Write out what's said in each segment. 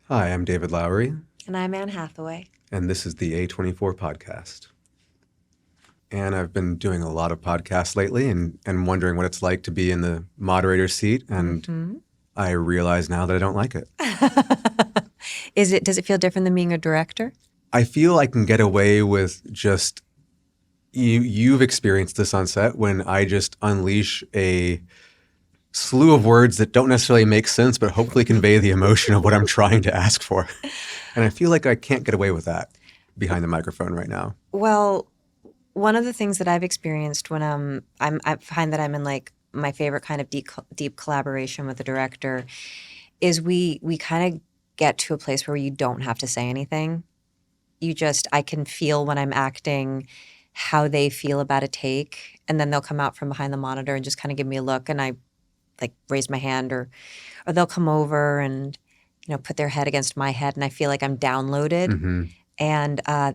Hi, I'm David Lowery. And I'm Anne Hathaway. And this is the A24 Podcast. And I've been doing a lot of podcasts lately and wondering what it's like to be in the moderator's seat. And I realize now that I don't like it. Does it feel different than being a director? I feel I can get away with just, you've experienced this on set when I just unleash a slew of words that don't necessarily make sense, but hopefully convey the emotion of what I'm trying to ask for. And I feel like I can't get away with that behind the microphone right now. Well, one of the things that I've experienced when I find that I'm in like my favorite kind of deep collaboration with the director is we kind of get to a place where you don't have to say anything. I can feel when I'm acting how they feel about a take, and then they'll come out from behind the monitor and just kind of give me a look, and I like raise my hand, or they'll come over and put their head against my head, and I feel like I'm downloaded. Mm-hmm. And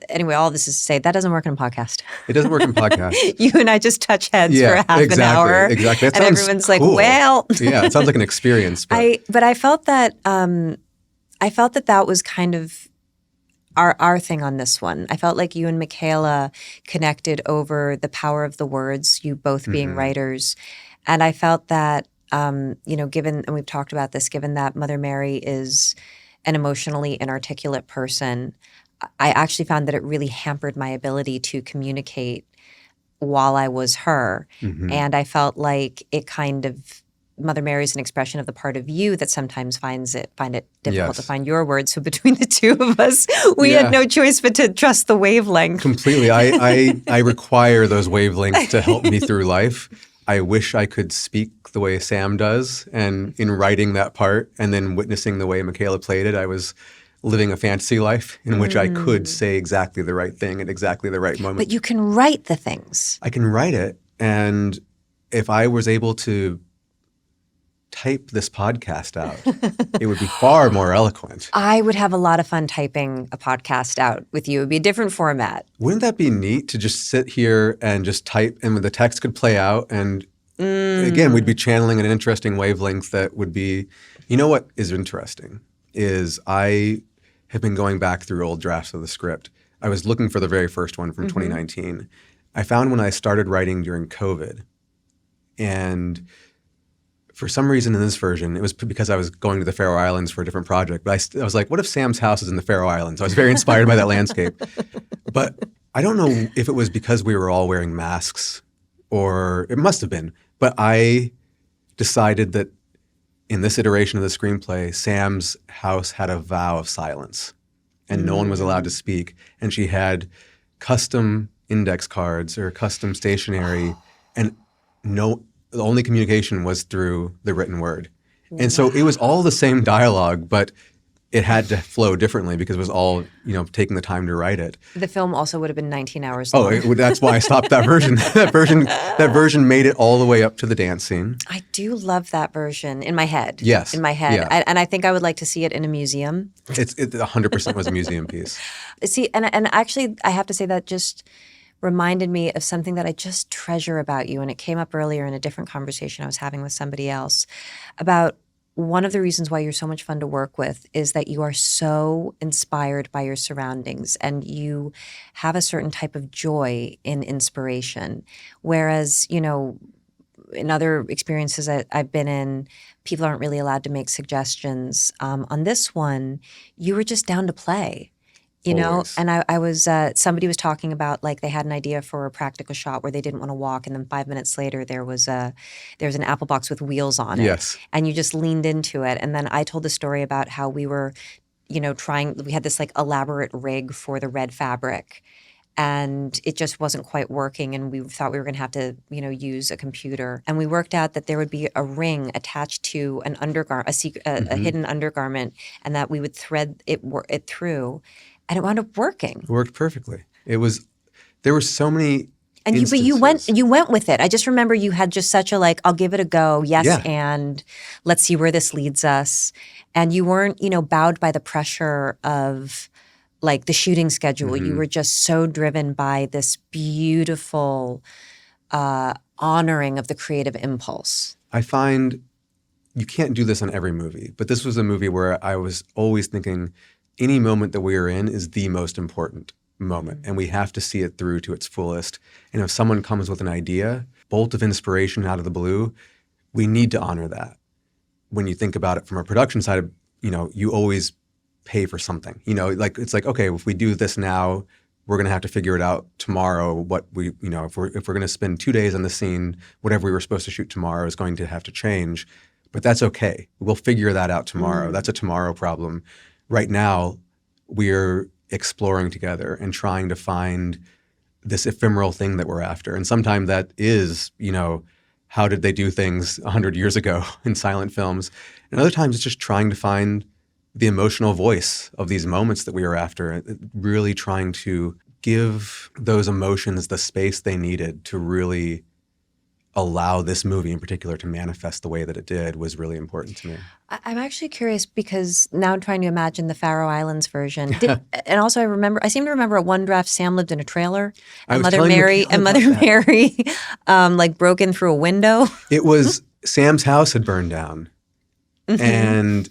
anyway, all this is to say that doesn't work in a podcast. It doesn't work in podcasts. You and I just touch heads for half an hour. Exactly. And everyone's cool. Like, well. Yeah, it sounds like an experience. But I felt that that was kind of our thing on this one. I felt like you and Michaela connected over the power of the words, you both being writers. And I felt that, given, and we've talked about this, given that Mother Mary is an emotionally inarticulate person, I actually found that it really hampered my ability to communicate while I was her. Mm-hmm. And I felt like it kind of, Mother Mary is an expression of the part of you that sometimes find it difficult to find your words. So between the two of us, we had no choice but to trust the wavelength. Completely. I require those wavelengths to help me through life. I wish I could speak the way Sam does. And in writing that part and then witnessing the way Michaela played it, I was living a fantasy life in which I could say exactly the right thing at exactly the right moment. But you can write the things. I can write it. And if I was able to type this podcast out, it would be far more eloquent. I would have a lot of fun typing a podcast out with you. It would be a different format. Wouldn't that be neat to just sit here and just type, and the text could play out, and again, we'd be channeling an interesting wavelength that would be, what is interesting is I have been going back through old drafts of the script. I was looking for the very first one from 2019. I found when I started writing during COVID, and for some reason in this version, it was because I was going to the Faroe Islands for a different project. But I was like, what if Sam's house is in the Faroe Islands? I was very inspired by that landscape. But I don't know if it was because we were all wearing masks, or it must have been. But I decided that in this iteration of the screenplay, Sam's house had a vow of silence. And no one was allowed to speak. And she had custom index cards or custom stationery. And the only communication was through the written word. And so it was all the same dialogue, but it had to flow differently because it was all, taking the time to write it. The film also would have been 19 hours long. That's why I stopped that version. That version made it all the way up to the dance scene. I do love that version in my head. Yes. In my head. Yeah. And I think I would like to see it in a museum. It 100% was a museum piece. See, and actually I have to say that just reminded me of something that I just treasure about you. And it came up earlier in a different conversation I was having with somebody else about one of the reasons why you're so much fun to work with is that you are so inspired by your surroundings and you have a certain type of joy in inspiration. Whereas, in other experiences that I've been in, people aren't really allowed to make suggestions. On this one, you were just down to play. Always. And I was, somebody was talking about like they had an idea for a practical shot where they didn't want to walk. And then 5 minutes later, there was an apple box with wheels on it. Yes. And you just leaned into it. And then I told the story about how we were, we had this like elaborate rig for the red fabric. And it just wasn't quite working. And we thought we were going to have to, use a computer. And we worked out that there would be a ring attached to an undergarment, a hidden undergarment, and that we would thread it through. And it wound up working. It worked perfectly. There were so many instances. You went with it. I just remember you had just such a like, I'll give it a go. Yes, yeah. And let's see where this leads us. And you weren't, bowed by the pressure of like the shooting schedule. You were just so driven by this beautiful honoring of the creative impulse. I find you can't do this in every movie, but this was a movie where I was always thinking any moment that we are in is the most important moment, and we have to see it through to its fullest. And if someone comes with an idea, bolt of inspiration out of the blue, we need to honor that. When you think about it from a production side, you always pay for something. It's like, okay, if we do this now, we're going to have to figure it out tomorrow. What if we're going to spend 2 days on the scene, whatever we were supposed to shoot tomorrow is going to have to change. But that's okay. We'll figure that out tomorrow. That's a tomorrow problem. Right now, we're exploring together and trying to find this ephemeral thing that we're after. And sometimes that is, how did they do things 100 years ago in silent films? And other times it's just trying to find the emotional voice of these moments that we are after, really trying to give those emotions the space they needed to really allow this movie in particular to manifest the way that it did was really important to me. I'm actually curious because now I'm trying to imagine the Faroe Islands version. And also I seem to remember at one draft Sam lived in a trailer and Mother Mary like broke in through a window. It was Sam's house had burned down and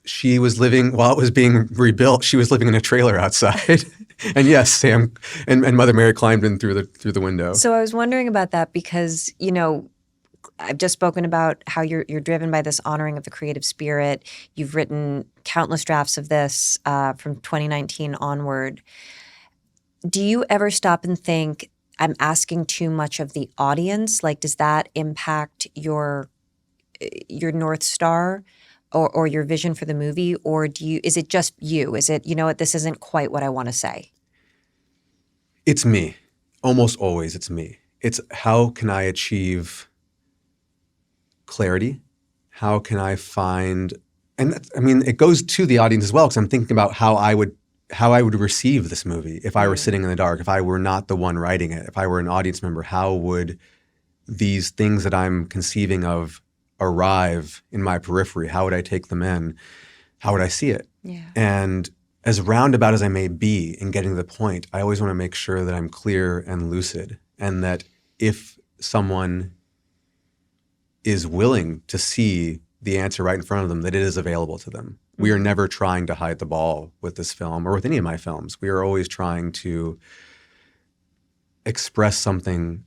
she was living, while it was being rebuilt, she was living in a trailer outside. And yes, Sam and Mother Mary climbed in through the window. So I was wondering about that because, I've just spoken about how you're driven by this honoring of the creative spirit. You've written countless drafts of this from 2019 onward. Do you ever stop and think, I'm asking too much of the audience? Like, does that impact your North Star? Or your vision for the movie, or is it just you? Is it, this isn't quite what I want to say? It's me. Almost always it's me. It's how can I achieve clarity? How can I find, it goes to the audience as well, because I'm thinking about how I would receive this movie if I were sitting in the dark, if I were not the one writing it, if I were an audience member, how would these things that I'm conceiving of arrive in my periphery? How would I take them in? How would I see it? Yeah. And as roundabout as I may be in getting to the point, I always want to make sure that I'm clear and lucid, and that if someone is willing to see the answer right in front of them, that it is available to them. We are never trying to hide the ball with this film or with any of my films. We are always trying to express something,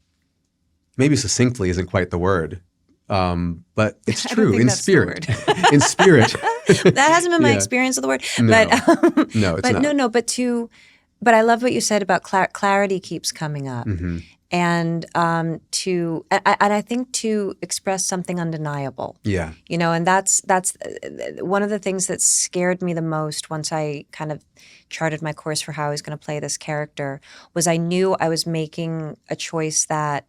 maybe succinctly isn't quite the word, but it's true in spirit. In spirit. That hasn't been my experience of the word. No, but, no, it's not. But I love what you said about clarity keeps coming up. Mm-hmm. And I think to express something undeniable. Yeah. And that's one of the things that scared me the most once I kind of charted my course for how I was going to play this character was I knew I was making a choice that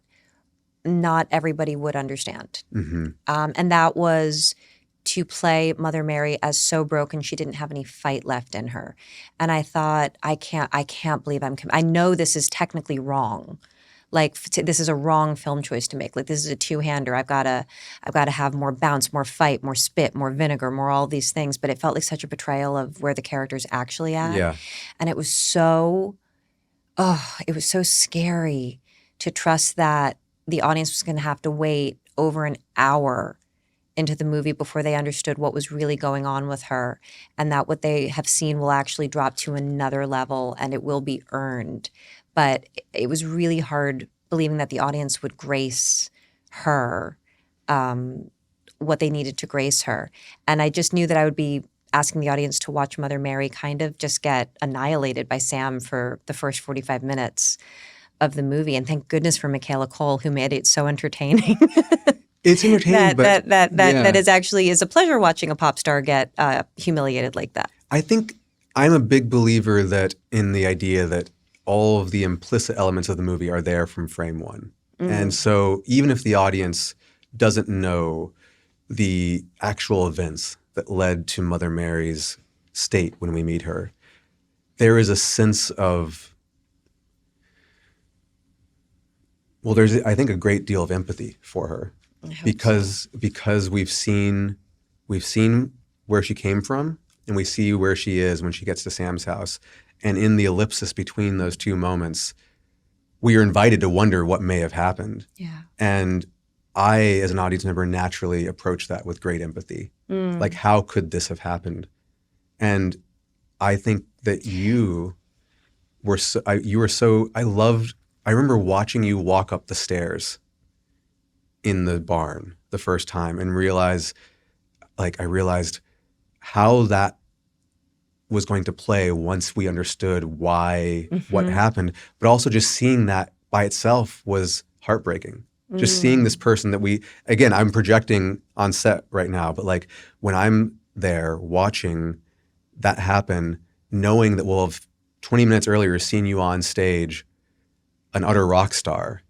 not everybody would understand. Mm-hmm. And that was to play Mother Mary as so broken she didn't have any fight left in her. And I thought, I can't believe I know this is technically wrong. Like this is a wrong film choice to make. Like this is a two-hander. I've got to have more bounce, more fight, more spit, more vinegar, more all these things. But it felt like such a betrayal of where the character's actually at. Yeah. And it was so scary to trust that the audience was going to have to wait over an hour into the movie before they understood what was really going on with her, and that what they have seen will actually drop to another level and it will be earned. But it was really hard believing that the audience would grace her what they needed to grace her. And I just knew that I would be asking the audience to watch Mother Mary kind of just get annihilated by Sam for the first 45 minutes of the movie. And thank goodness for Michaela Cole, who made it so entertaining. It's entertaining, that is a pleasure watching a pop star get humiliated like that. I think I'm a big believer that in the idea that all of the implicit elements of the movie are there from frame one. And so even if the audience doesn't know the actual events that led to Mother Mary's state when we meet her, there is a sense of, well, there's, I think, a great deal of empathy for her because we've seen where she came from and we see where she is when she gets to Sam's house. And in the ellipsis between those two moments, we are invited to wonder what may have happened. Yeah. And I, as an audience member, naturally approach that with great empathy. Like, how could this have happened? And I think that you were I remember watching you walk up the stairs in the barn the first time and I realized how that was going to play once we understood why what happened, but also just seeing that by itself was heartbreaking. Just seeing this person that again, I'm projecting on set right now, but like when I'm there watching that happen, knowing that we'll have 20 minutes earlier seen you on stage, an utter rock star,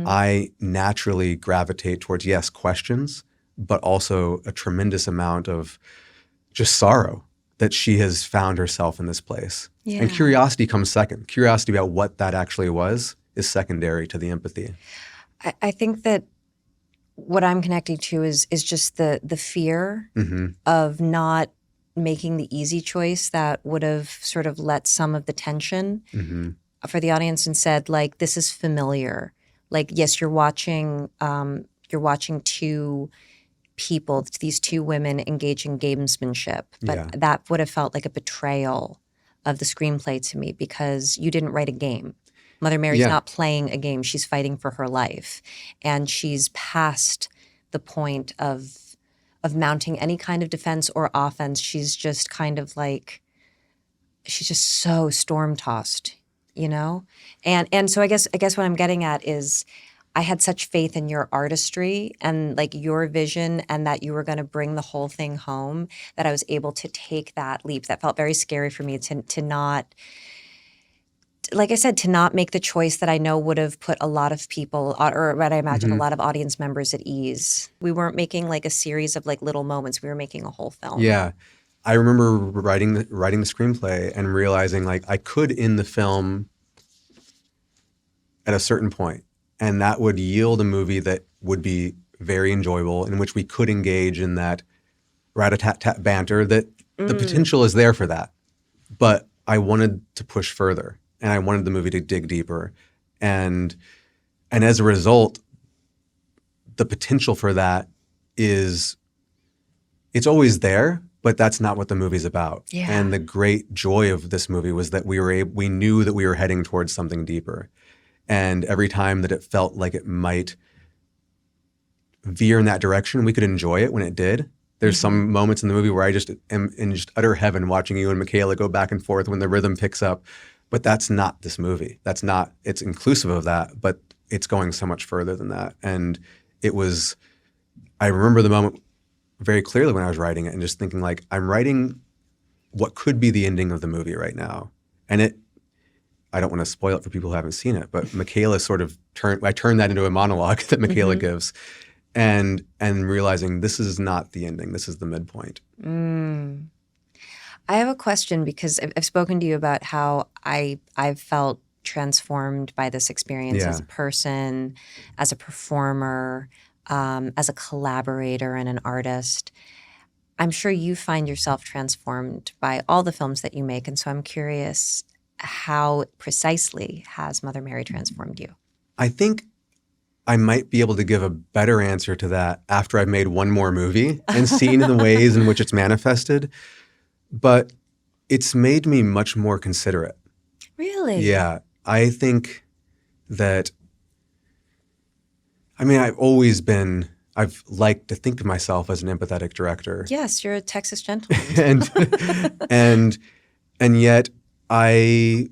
I naturally gravitate towards, yes, questions, but also a tremendous amount of just sorrow that she has found herself in this place. Yeah. And curiosity comes second. Curiosity about what that actually was is secondary to the empathy. I think that what I'm connecting to is just the fear of not making the easy choice that would have sort of let some of the tension for the audience and said, like, this is familiar. Like, yes, you're watching two people, these two women engage in gamesmanship, but that would have felt like a betrayal of the screenplay to me because you didn't write a game. Mother Mary's not playing a game. She's fighting for her life. And she's past the point of mounting any kind of defense or offense. She's just kind of like, she's just so storm-tossed, you know? And so I guess what I'm getting at is I had such faith in your artistry and like your vision and that you were going to bring the whole thing home that I was able to take that leap. That felt very scary for me to not, like I said, to not make the choice that I know would have put a lot of people, or what I imagine a lot of audience members at ease. We weren't making like a series of like little moments. We were making a whole film. Yeah. I remember writing the screenplay and realizing like I could end the film at a certain point, and that would yield a movie that would be very enjoyable, in which we could engage in that rat-a-tat-tat banter, that the potential is there for that. But I wanted to push further, and I wanted the movie to dig deeper. And as a result, the potential for that it's always there, but that's not what the movie's about. Yeah. And the great joy of this movie was that we knew that we were heading towards something deeper. And every time that it felt like it might veer in that direction, we could enjoy it when it did. There's some moments in the movie where I just am in just utter heaven watching you and Michaela go back and forth when the rhythm picks up. But that's not this movie. It's inclusive of that, but it's going so much further than that. And I remember the moment very clearly when I was writing it and just thinking like, I'm writing what could be the ending of the movie right now. And I don't want to spoil it for people who haven't seen it, but Michaela I turned that into a monologue that Michaela gives, and realizing this is not the ending, this is the midpoint. I have a question because I've spoken to you about how I've felt transformed by this experience as a person, as a performer, as a collaborator and an artist. I'm sure you find yourself transformed by all the films that you make, and so I'm curious, how precisely has Mother Mary transformed you? I think I might be able to give a better answer to that after I've made one more movie and seen the ways in which it's manifested. But it's made me much more considerate. Really? Yeah. I think that, I've liked to think of myself as an empathetic director. Yes, you're a Texas gentleman. and yet I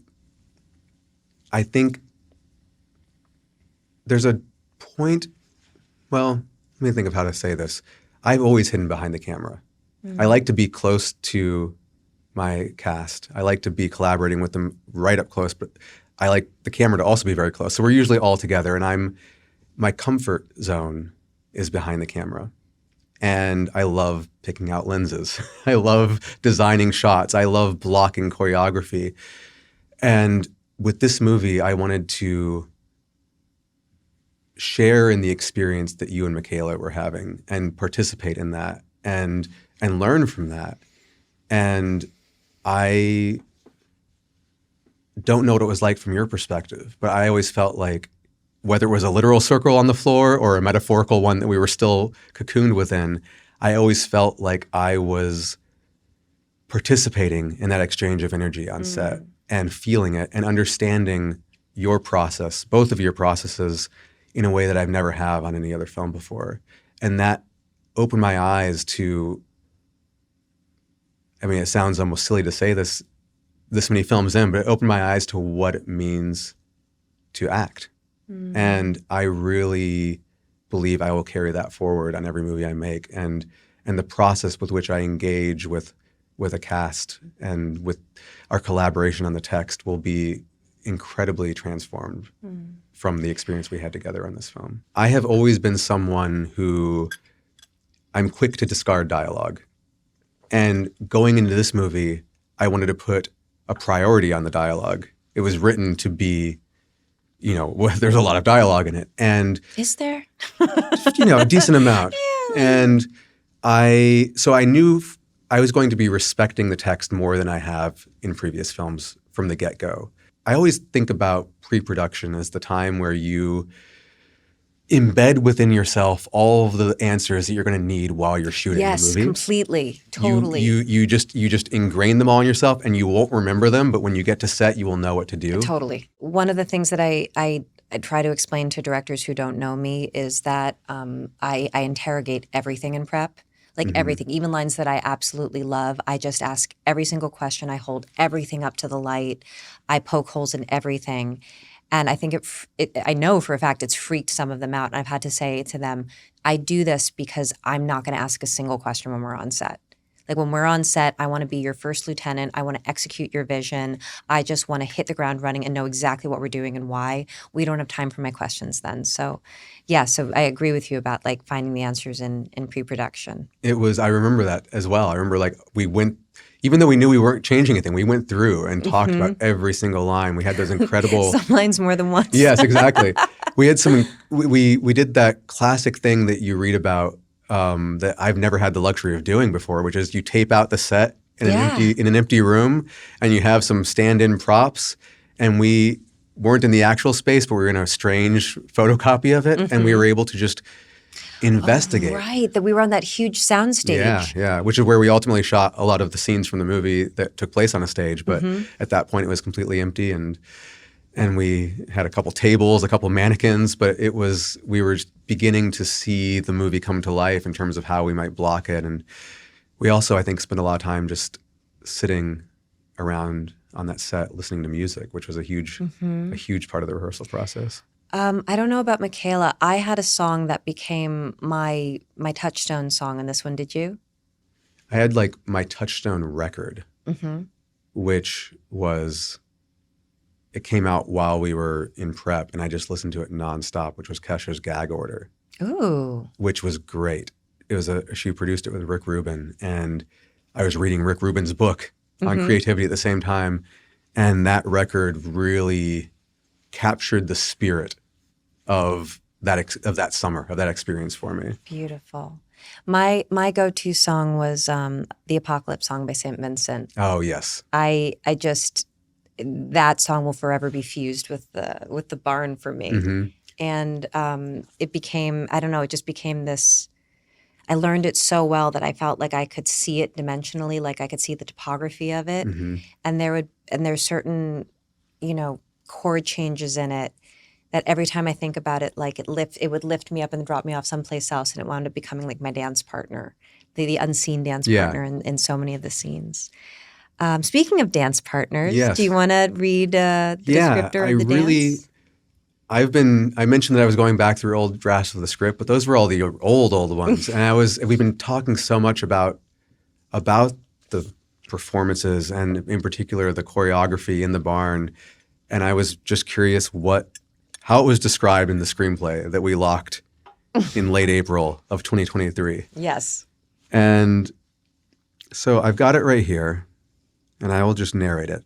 think there's a point, well, let me think of how to say this. I've always hidden behind the camera. I like to be close to my cast. I like to be collaborating with them right up close, but I like the camera to also be very close. So we're usually all together, and my comfort zone is behind the camera. And I love picking out lenses. I love designing shots. I love blocking choreography. And with this movie, I wanted to share in the experience that you and Michaela were having and participate in that and learn from that. And I don't know what it was like from your perspective, but I always felt like whether it was a literal circle on the floor or a metaphorical one that we were still cocooned within, I always felt like I was participating in that exchange of energy on set and feeling it and understanding your process, both of your processes, in a way that I've never have on any other film before. And that opened my eyes to, I mean, it sounds almost silly to say this many films in, but it opened my eyes to what it means to act. And I really believe I will carry that forward on every movie I make. And the process with which I engage with a cast and with our collaboration on the text will be incredibly transformed from the experience we had together on this film. I have always been someone who I'm quick to discard dialogue. And going into this movie, I wanted to put a priority on the dialogue. It was written to be, you know, there's a lot of dialogue in it. And is there? You know, a decent amount. Yeah. And so I knew I was going to be respecting the text more than I have in previous films from the get-go. I always think about pre-production as the time where you embed within yourself all of the answers that you're going to need while you're shooting the movie. Yes, completely, totally. You just ingrain them all in yourself, and you won't remember them. But when you get to set, you will know what to do. Totally. One of the things that I try to explain to directors who don't know me is that I interrogate everything in prep. Like everything, even lines that I absolutely love. I just ask every single question. I hold everything up to the light. I poke holes in everything. And I think I know for a fact it's freaked some of them out. And I've had to say to them, I do this because I'm not going to ask a single question when we're on set. Like when we're on set, I want to be your first lieutenant. I want to execute your vision. I just want to hit the ground running and know exactly what we're doing and why. We don't have time for my questions then. So yeah, so I agree with you about like finding the answers in pre-production. I remember that as well. I remember like we went, even though we knew we weren't changing anything, we went through and talked about every single line. We had those incredible— Some lines more than once. Yes, exactly. We had we did that classic thing that you read about that I've never had the luxury of doing before, which is you tape out the set in an empty room, and you have some stand-in props, and we weren't in the actual space, but we were in a strange photocopy of it, and we were able to just investigate. Oh, right, that we were on that huge soundstage. Yeah, which is where we ultimately shot a lot of the scenes from the movie that took place on a stage. But at that point, it was completely empty, and we had a couple tables, a couple mannequins, but we were beginning to see the movie come to life in terms of how we might block it. And we also, I think, spent a lot of time just sitting around on that set listening to music, which was a huge part of the rehearsal process. I don't know about Michaela. I had a song that became my touchstone song in this one. Did you? I had like my touchstone record, which was— it came out while we were in prep, and I just listened to it nonstop, which was Kesha's Gag Order. Ooh. Which was great. It was she produced it with Rick Rubin, and I was reading Rick Rubin's book on creativity at the same time, and that record really captured the spirit of that summer, of that experience for me. Beautiful. My go-to song was the Apocalypse Song by St. Vincent. Oh, yes. I just— that song will forever be fused with the barn for me. And it became— I don't know, it just became this— I learned it so well that I felt like I could see it dimensionally, like I could see the topography of it. And there's certain, chord changes in it that every time I think about it, like it would lift me up and drop me off someplace else, and it wound up becoming like my dance partner, the unseen dance partner in so many of the scenes. Speaking of dance partners, do you want to read the descriptor of the dance? I mentioned that I was going back through old drafts of the script, but those were all the old ones. And we've been talking so much about the performances, and in particular the choreography in the barn. And I was just curious how it was described in the screenplay that we locked in late April of 2023. Yes. And so I've got it right here, and I will just narrate it.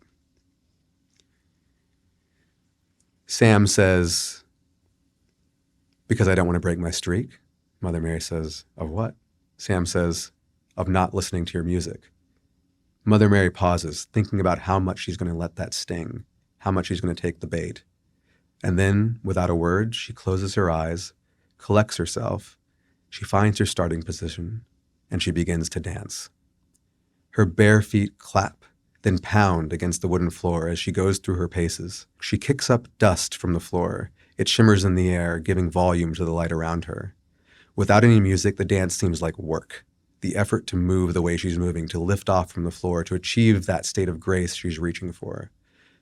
Sam says, "Because I don't want to break my streak." Mother Mary says, "Of what?" Sam says, "Of not listening to your music." Mother Mary pauses, thinking about how much she's going to let that sting, how much she's going to take the bait. And then, without a word, she closes her eyes, collects herself. She finds her starting position, and she begins to dance. Her bare feet clap, then pound against the wooden floor as she goes through her paces. She kicks up dust from the floor. It shimmers in the air, giving volume to the light around her. Without any music, the dance seems like work. The effort to move the way she's moving, to lift off from the floor, to achieve that state of grace she's reaching for.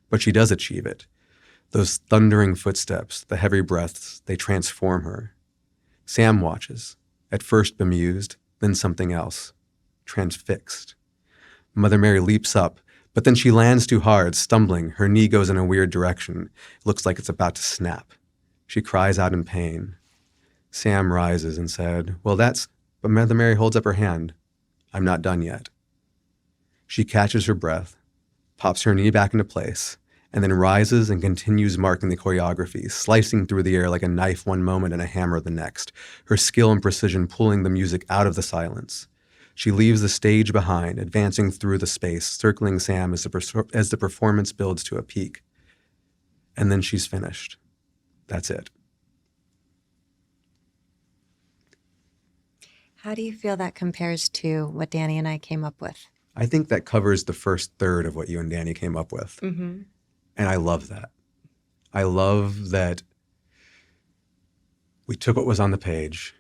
But she does achieve it. Those thundering footsteps, the heavy breaths, they transform her. Sam watches, at first bemused, then something else, transfixed. Mother Mary leaps up, but then she lands too hard, stumbling. Her knee goes in a weird direction. It looks like it's about to snap. She cries out in pain. Sam rises and said, "Well, but Mother Mary holds up her hand. I'm not done yet." She catches her breath, pops her knee back into place, and then rises and continues marking the choreography, slicing through the air like a knife one moment and a hammer the next, her skill and precision pulling the music out of the silence. She leaves the stage behind, advancing through the space, circling Sam as the performance builds to a peak. And then she's finished. That's it. How do you feel that compares to what Danny and I came up with? I think that covers the first third of what you and Danny came up with. Mm-hmm. And I love that. I love that we took what was on the page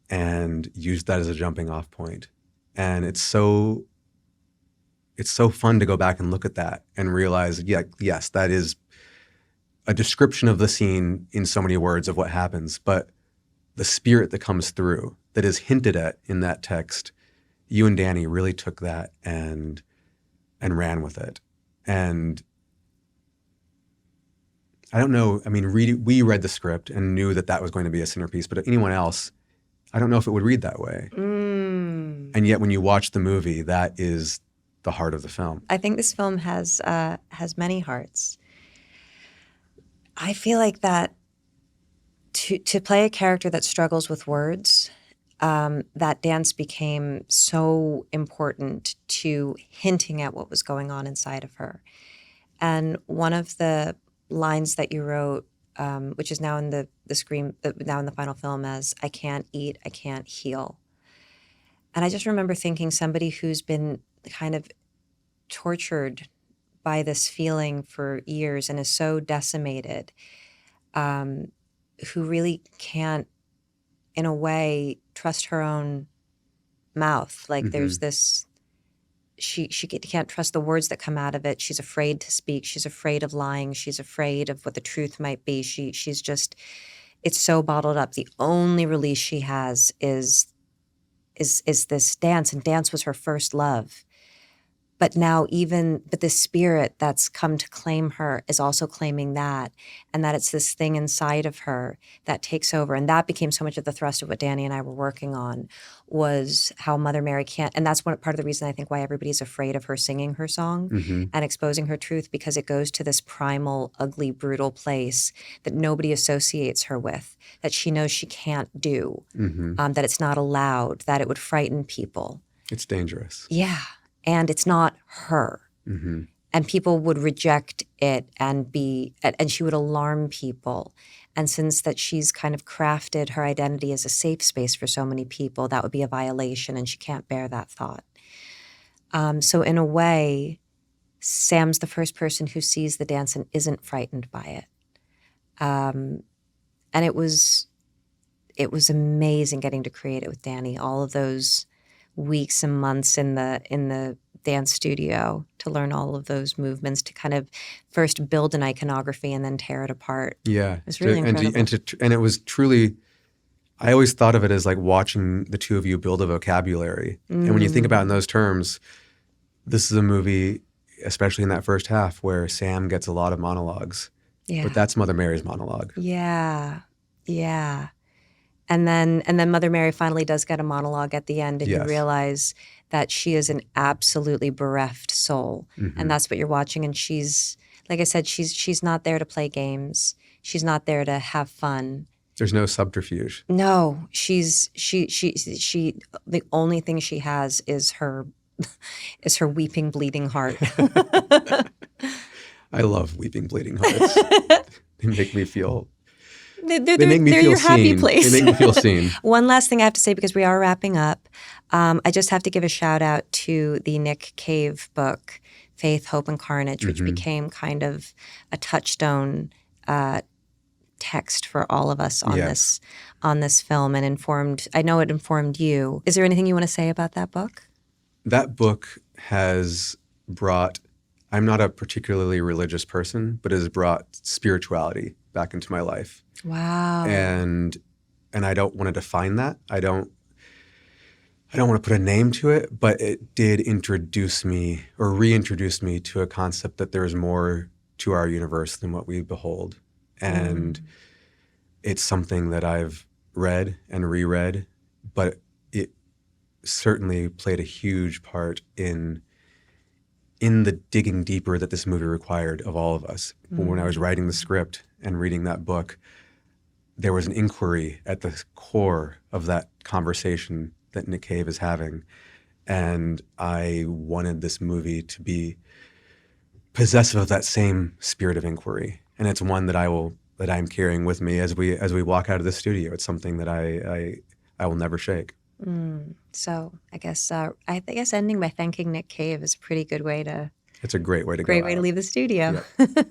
and used that as a jumping off point. And it's so fun to go back and look at that and realize, yes, that is a description of the scene in so many words of what happens, but the spirit that comes through, that is hinted at in that text, you and Danny really took that and ran with it. And I don't know, I mean, we read the script and knew that was going to be a centerpiece, but anyone else, I don't know if it would read that way. And yet when you watch the movie, that is the heart of the film. I think this film has many hearts. I feel like that to play a character that struggles with words, that dance became so important to hinting at what was going on inside of her. And one of the lines that you wrote, which is now in the now in the final film as "I can't eat, I can't heal." And I just remember thinking, somebody who's been kind of tortured by this feeling for years and is so decimated, who really can't, in a way, trust her own mouth. Like there's this, she can't trust the words that come out of it. She's afraid to speak. She's afraid of lying. She's afraid of what the truth might be. She's just, it's so bottled up. The only release she has is this dance, and dance was her first love. But now but the spirit that's come to claim her is also claiming that, and that it's this thing inside of her that takes over. And that became so much of the thrust of what Danny and I were working on, was how Mother Mary can't, and that's part of the reason I think why everybody's afraid of her singing her song and exposing her truth, because it goes to this primal, ugly, brutal place that nobody associates her with, that she knows she can't do, that it's not allowed, that it would frighten people. It's dangerous. Yeah. And it's not her. And people would reject it and she would alarm people. And since that she's kind of crafted her identity as a safe space for so many people, that would be a violation, and she can't bear that thought. So in a way, Sam's the first person who sees the dance and isn't frightened by it. And it was amazing getting to create it with Danny. All of those weeks and months in the dance studio to learn all of those movements, to kind of first build an iconography and then tear it apart. Yeah. It was really incredible. And it was truly, I always thought of it as like watching the two of you build a vocabulary. And when you think about it in those terms, this is a movie, especially in that first half, where Sam gets a lot of monologues. Yeah. But that's Mother Mary's monologue. Yeah. Yeah. And then Mother Mary finally does get a monologue at the end, and you realize that she is an absolutely bereft soul. And that's what you're watching. And she's, like I said, she's not there to play games. She's not there to have fun. There's no subterfuge. No, she the only thing she has is her weeping, bleeding heart. I love weeping, bleeding hearts. make me feel. They're They make me they're feel your happy seen. place. They make me feel seen. One last thing I have to say, because we are wrapping up. I just have to give a shout out to the Nick Cave book, Faith, Hope, and Carnage, which became kind of a touchstone text for all of us on this film, and informed. I know it informed you. Is there anything you want to say about that book? That book has brought. I'm not a particularly religious person, but it has brought spirituality back into my life. Wow. And I don't want to define that. I don't want to put a name to it, but it did introduce me or reintroduce me to a concept that there's more to our universe than what we behold. And it's something that I've read and reread, but it certainly played a huge part in the digging deeper that this movie required of all of us. When I was writing the script and reading that book, there was an inquiry at the core of that conversation that Nick Cave is having. And I wanted this movie to be possessive of that same spirit of inquiry. And it's one that I'm carrying with me as we walk out of the studio. It's something that I will never shake. So I guess ending by thanking Nick Cave is a pretty good way to. It's a great way to Great go way out. to leave the studio. Yeah.